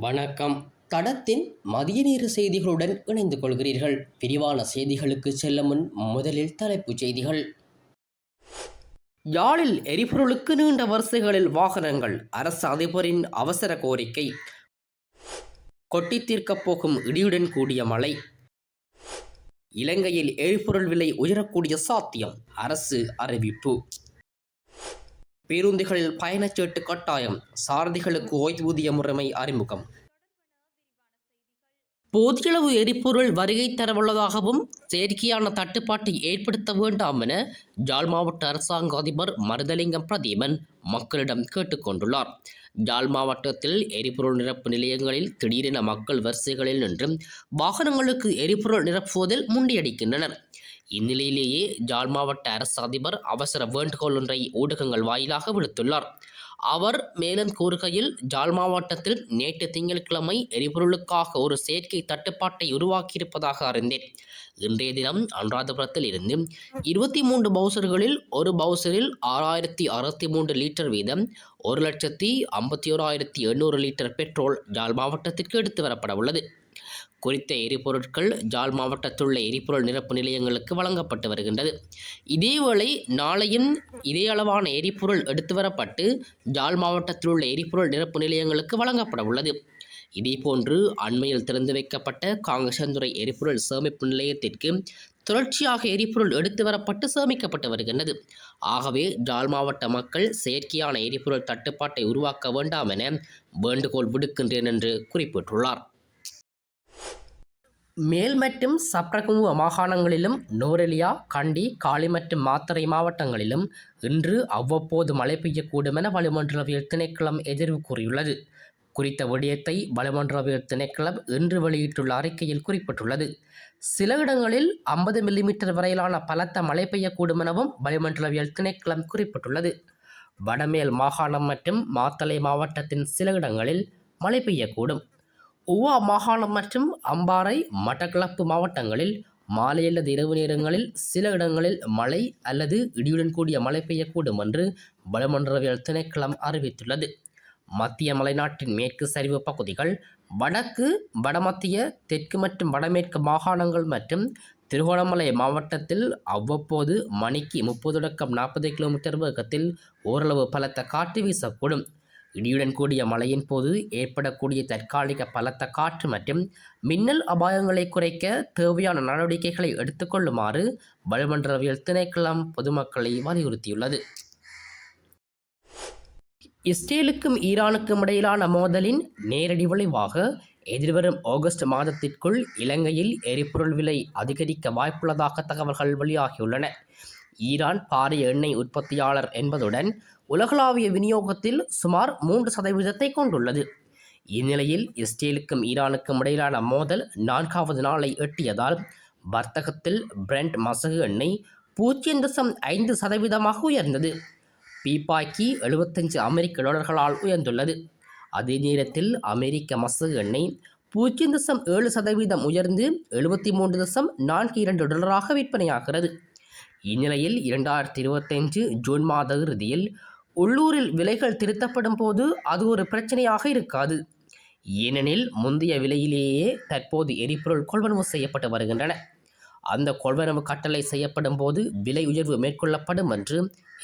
வணக்கம். தடத்தின் மதிய நேர செய்திகளுடன் இணைந்து கொள்கிறீர்கள். விரிவான செய்திகளுக்கு செல்லும் முன் முதலில் தலைப்புச் செய்திகள். யாழில் எரிபொருளுக்கு நீண்ட வரிசைகளில் வாகனங்கள். அரசு அதிபரின் அவசர கோரிக்கை. கொட்டி தீர்க்கப் போகும் இடியுடன் கூடிய மழை. இலங்கையில் எரிபொருள் விலை உயரக்கூடிய சாத்தியம். அரசு அறிவிப்பு. பேருந்துகளில் பயணச்சீட்டு கட்டாயம். சாரதிகளுக்கு ஓய்வூதிய முறைமை அறிமுகம். போதியளவு எரிபொருள் வருகை தரவுள்ளதாகவும் செயற்கையான தட்டுப்பாட்டை ஏற்படுத்த வேண்டாம் என யாழ் மாவட்ட அரசாங்க அதிபர் மருதலிங்கம் பிரதீபன் மக்களிடம் கேட்டுக்கொண்டுள்ளார். யாழ் மாவட்டத்தில் எரிபொருள் நிரப்பு நிலையங்களில் திடீரென மக்கள் வரிசைகளில் நின்று வாகனங்களுக்கு எரிபொருள் நிரப்புவதில் முண்டியடிக்கின்றனர். இந்நிலையிலேயே யாழ் மாவட்ட அரசு அதிபர் அவசர வேண்டுகோள் ஒன்றை ஊடகங்கள் வாயிலாக விடுத்துள்ளார். அவர் மேலும் கூறுகையில், யாழ் மாவட்டத்தில் நேற்று திங்கட்கிழமை எரிபொருளுக்காக ஒரு செயற்கை தட்டுப்பாட்டை உருவாக்கியிருப்பதாக அறிந்தேன். இன்றைய தினம் அனுராதபுரத்தில் இருந்து 23 பவுசர்களில் ஒரு பவுசரில் 6063 லிட்டர் வீதம் 1,51,800 லிட்டர் பெட்ரோல் யாழ் மாவட்டத்திற்கு எடுத்து வரப்பட உள்ளது. குறித்த எரிபொருட்கள் யாழ் மாவட்டத்தில் உள்ள எரிபொருள் நிரப்பு நிலையங்களுக்கு வழங்கப்பட்டு வருகின்றது. இதேவேளை நாளையும் இதே அளவான எரிபொருள் எடுத்து வரப்பட்டு யாழ் மாவட்டத்தில் உள்ள எரிபொருள் நிரப்பு நிலையங்களுக்கு வழங்கப்பட உள்ளது. இதேபோன்று அண்மையில் திறந்து வைக்கப்பட்ட காங்கேசன்துறை எரிபொருள் சேமிப்பு நிலையத்திற்கு தொடர்ச்சியாக எரிபொருள் எடுத்து வரப்பட்டு சேமிக்கப்பட்டு வருகின்றது. ஆகவே யாழ் மாவட்ட மக்கள் செயற்கையான எரிபொருள் தட்டுப்பாட்டை உருவாக்க வேண்டாம் என வேண்டுகோள் விடுக்கின்றேன் என்று குறிப்பிட்டுள்ளார். மேல் மற்றும் சப்ரகமுவ மாகாணங்களிலும் நுவரெலியா, கண்டி, காலி மற்றும் மாத்தறை மாவட்டங்களிலும் இன்று அவ்வப்போது மழை பெய்யக்கூடும் என வளிமண்டலவியல் திணைக்களம் எதிர்வு கூறியுள்ளது. குறித்த விடயத்தை வளிமண்டலவியல் திணைக்களம் இன்று வெளியிட்டுள்ள அறிக்கையில் குறிப்பிட்டுள்ளது. சில இடங்களில் 50 மில்லிமீட்டர் வரையிலான பலத்த மழை பெய்யக்கூடும் எனவும் வளிமண்டலவியல் திணைக்களம் குறிப்பிட்டுள்ளது. வடமேல் மாகாணம் மற்றும் மாத்தளை மாவட்டத்தின் சில இடங்களில் மழை பெய்யக்கூடும். ஊவா மாகாணம் மற்றும் அம்பாறை, மட்டக்களப்பு மாவட்டங்களில் மாலை அல்லது இரவு நேரங்களில் சில இடங்களில் மழை அல்லது இடியுடன் கூடிய மழை பெய்யக்கூடும் என்று வளிமண்டலவியல் திணைக்களம் அறிவித்துள்ளது. மத்திய மலைநாட்டின் மேற்கு சரிவு பகுதிகள், வடக்கு, வடமத்திய, தெற்கு மற்றும் வடமேற்கு மாகாணங்கள் மற்றும் திருகோணமலை மாவட்டத்தில் அவ்வப்போது மணிக்கு 30-40 கிலோமீட்டர் வேகத்தில் ஓரளவு பலத்த காற்று வீசக்கூடும். இடியுடன் கூடிய மழையின் போது ஏற்படக்கூடிய தற்காலிக பலத்த காற்று மற்றும் மின்னல் அபாயங்களை குறைக்க தேவையான நடவடிக்கைகளை எடுத்துக்கொள்ளுமாறு வளிமண்டலவியல் திணைக்களம் பொதுமக்களை வலியுறுத்தியுள்ளது. இஸ்ரேலுக்கும் ஈரானுக்கும் இடையிலான மோதலின் நேரடி விளைவாக எதிர்வரும் ஆகஸ்ட் மாதத்திற்குள் இலங்கையில் எரிபொருள் விலை அதிகரிக்க வாய்ப்புள்ளதாக தகவல்கள் வெளியாகியுள்ளன. ஈரான் பாரிய எண்ணெய் உற்பத்தியாளர் என்பதுடன் உலகளாவிய விநியோகத்தில் சுமார் 3% கொண்டுள்ளது. இந்நிலையில் இஸ்ரேலுக்கும் ஈரானுக்கும் இடையிலான மோதல் 4வது நாளை எட்டியதால் வர்த்தகத்தில் பிரெண்ட் மசகு எண்ணெய் 0.5% உயர்ந்தது. பீப்பாய்க்கு $75 உயர்ந்துள்ளது. அதே நேரத்தில் அமெரிக்க மசகு எண்ணெய் 0.7% உயர்ந்து $73.42 விற்பனையாகிறது. இந்நிலையில் 2025 ஜூன் மாத இறுதியில் உள்ளூரில் விலைகள் திருத்தப்படும் போது அது ஒரு பிரச்சனையாக இருக்காது. ஏனெனில் முந்தைய விலையிலேயே தற்போது எரிபொருள் கொள்வனவு செய்யப்பட்டு வருகின்றன. அந்த கொள்வனவு கட்டளை செய்யப்படும் போது விலை உயர்வு மேற்கொள்ளப்படும் என்று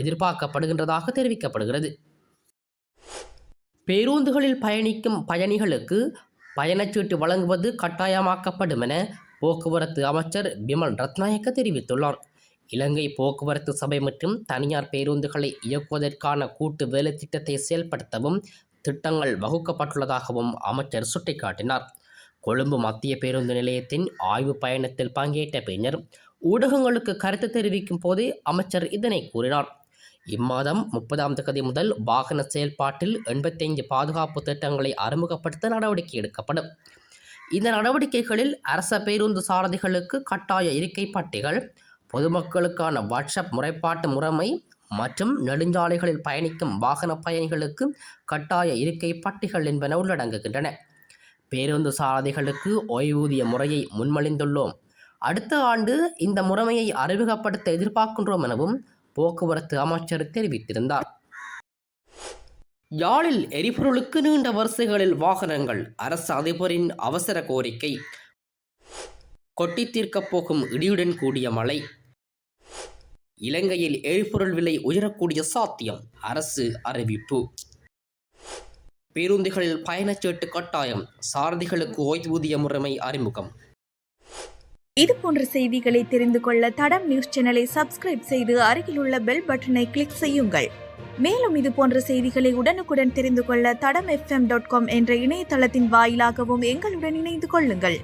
எதிர்பார்க்கப்படுகின்றதாக தெரிவிக்கப்படுகிறது. பேருந்துகளில் பயணிக்கும் பயணிகளுக்கு பயணச்சீட்டு வழங்குவது கட்டாயமாக்கப்படும் என போக்குவரத்து அமைச்சர் பிமல் ரத்நாயக்க தெரிவித்துள்ளார். இலங்கை போக்குவரத்து சபை மற்றும் தனியார் பேருந்துகளை இயக்குவதற்கான கூட்டு வேலை திட்டத்தை செயல்படுத்தவும் திட்டங்கள் வகுக்கப்பட்டுள்ளதாகவும் அமைச்சர் சுட்டிக்காட்டினார். கொழும்பு மத்திய பேருந்து நிலையத்தின் ஆய்வு பயணத்தில் பங்கேற்ற பின்னர் ஊடகங்களுக்கு கருத்து தெரிவிக்கும் போதே அமைச்சர் இதனை கூறினார். இம்மாதம் 30ஆம் தேதி முதல் வாகன செயல்பாட்டில் 85 பாதுகாப்பு திட்டங்களை அறிமுகப்படுத்த நடவடிக்கை எடுக்கப்படும். இந்த நடவடிக்கைகளில் அரச பேருந்து சாரதிகளுக்கு கட்டாய இருக்கை பட்டிகள், பொதுமக்களுக்கான வாட்ஸ்அப் முறைப்பாட்டு முறைமை மற்றும் நெடுஞ்சாலைகளில் பயணிக்கும் வாகன பயணிகளுக்கு கட்டாய இருக்கை பட்டிகள் என்பன உள்ளடங்குகின்றன. பேருந்து சாரதிகளுக்கு ஓய்வூதிய முறையை முன்மொழிந்துள்ளோம். அடுத்த ஆண்டு இந்த முறைமையை அறிமுகப்படுத்த எதிர்பார்க்கின்றோம் எனவும் போக்குவரத்து அமைச்சர் தெரிவித்திருந்தார். யாழில் எரிபொருளுக்கு நீண்ட வரிசைகளில் வாகனங்கள், அரசு அதிபரின் அவசர கோரிக்கை. கொட்டி தீர்க்கப் போகும் இடியுடன் கூடிய மழை. இலங்கையில் எரிபொருள் விலை உயரக்கூடிய சாத்தியம், அரசு அறிவிப்பு. பேருந்துகளில் பயணச்சீட்டு கட்டாயம், சாரதிகளுக்கு ஓய்வூதிய முறைமை அறிமுகம். இது போன்ற செய்திகளை தெரிந்து கொள்ள தடம் நியூஸ் சேனலை சப்ஸ்கிரைப் செய்து அருகில் உள்ள பெல் பட்டனை கிளிக் செய்யுங்கள். மேலும் இது போன்ற செய்திகளை உடனுக்குடன் தெரிந்து கொள்ள தடம் FM.com என்ற இணையதளத்தின் வாயிலாகவும் எங்களுடன் இணைந்து கொள்ளுங்கள்.